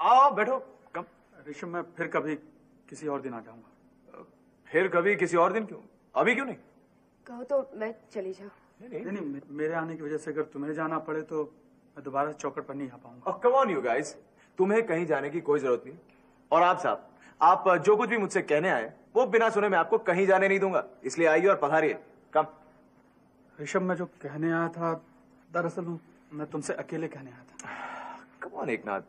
आओ बैठो। कम। ऋषभ, मैं फिर कभी किसी और दिन आ जाऊंगा। फिर कभी किसी और दिन? क्यों, अभी क्यों नहीं? कहो तो मैं चली जाऊं। नहीं, मेरे आने की वजह से अगर तुम्हें जाना पड़े तो मैं दोबारा चौकट पर नहीं आ पाऊंगा। कम ऑन यू गाइस, तुम्हें कहीं जाने की कोई जरूरत नहीं। और आप साहब, आप जो कुछ भी मुझसे कहने आए वो बिना सुने मैं आपको कहीं जाने नहीं दूंगा, इसलिए आइए और पधारिए। कम। ऋषभ, मैं जो कहने आया था दरअसल मैं तुमसे अकेले कहने आया था। कम ऑन एकनाथ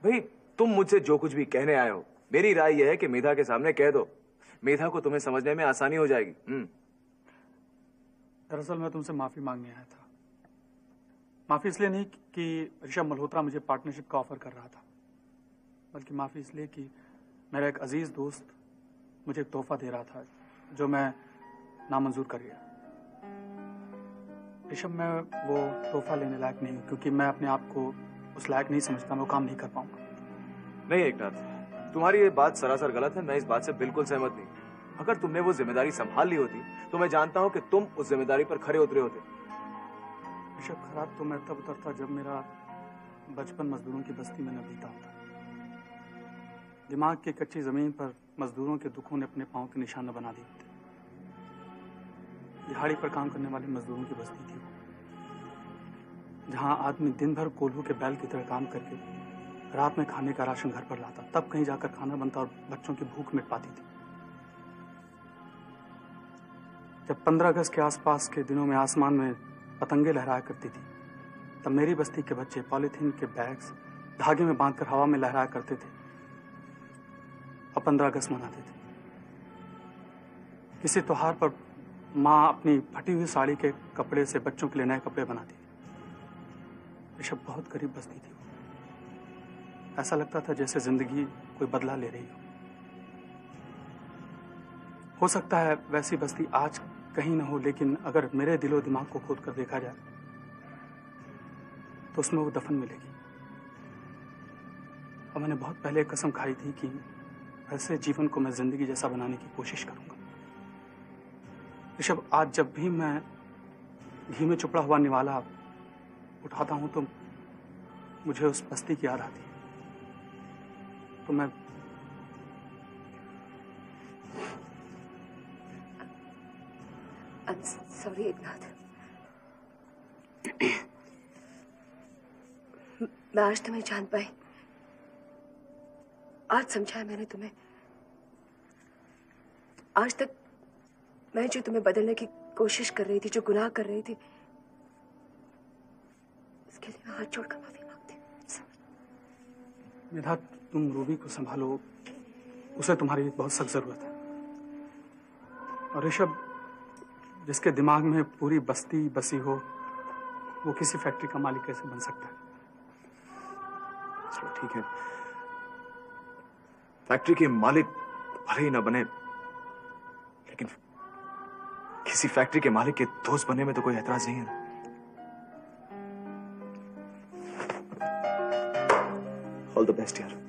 भाई, तुम मुझसे जो कुछ भी कहने आए हो, मेरी राय यह है कि मेधा के सामने कह दो। मेधा को तुम्हें समझने में आसानी हो जाएगी। दरअसल मैं तुमसे माफी मांगने आया था। माफी इसलिए नहीं कि ऋषभ मल्होत्रा मुझे पार्टनरशिप का ऑफर कर रहा था, बल्कि माफी इसलिए कि मेरा एक अजीज दोस्त मुझे एक तोहफा दे रहा था जो मैं नामंजूर कर गया। ऋषभ, मैं वो तोहफा लेने लायक नहीं हूं, क्योंकि मैं अपने आप को उस लायक नहीं समझता, मैं वो काम नहीं कर पाऊंगा। नहीं एकनाथ, तुम्हारी ये बात सरासर गलत है। मैं इस बात से बिल्कुल सहमत नहीं। अगर तुमने वो जिम्मेदारी संभाल ली होती तो मैं जानता हूं कि तुम उस जिम्मेदारी पर खरे उतरे होते। ऋषभ, खराब तो मैं तब उतरता जब मेरा बचपन मजदूरों की बस्ती में न बीता होता। दिमाग की कच्ची जमीन पर मजदूरों के दुखों ने अपने पांव के निशान बना दिए थे। दिहाड़ी पर काम करने वाले मजदूरों की बस्ती थी वो, जहां आदमी दिन भर कोल्हू के बैल की तरह काम करके रात में खाने का राशन घर पर लाता, तब कहीं जाकर खाना बनता और बच्चों की भूख मिट पाती थी। जब 15 अगस्त के आसपास के दिनों में आसमान में पतंगे लहराया करती थी, तब मेरी बस्ती के बच्चे पॉलीथीन के बैग्स धागे में बांधकर हवा में लहराया करते थे और 15 अगस्त मनाते थे। किसी त्योहार पर माँ अपनी फटी हुई साड़ी के कपड़े से बच्चों के लिए नए कपड़े बनाती थी। ऋषभ, बहुत गरीब बस्ती थी। ऐसा लगता था जैसे जिंदगी कोई बदला ले रही हो सकता है वैसी बस्ती आज कहीं न हो, लेकिन अगर मेरे दिलो दिमाग को खोद कर देखा जाए तो उसमें वो दफन मिलेगी। और मैंने बहुत पहले कसम खाई थी कि ऐसे जीवन को मैं जिंदगी जैसा बनाने की कोशिश करूंगा। ऋषभ, आज जब भी मैं घी में चुपड़ा हुआ निवाला उठाता हूं तो मुझे उस बस्ती की याद आती है। तो मैं सॉरी एकनाथ, मैं आज तुम्हें जान पाई। आज समझा मैंने तुम्हें। आज तक मैं जो तुम्हें बदलने की कोशिश कर रही थी, जो गुनाह कर रही थी, उसके लिए मैं हाथ जोड़कर माफी मांगती हूँ। मेधा, तुम रूबी को संभालो, उसे तुम्हारी बहुत सख्त जरूरत है। और ऋषभ, जिसके दिमाग में पूरी बस्ती बसी हो, वो किसी फैक्ट्री का मालिक कैसे बन सकता है? चलो ठीक है, फैक्ट्री के मालिक भले ही ना बने, लेकिन किसी फैक्ट्री के मालिक के दोस्त बनने में तो कोई ऐतराज नहीं है। ऑल द बेस्ट यार।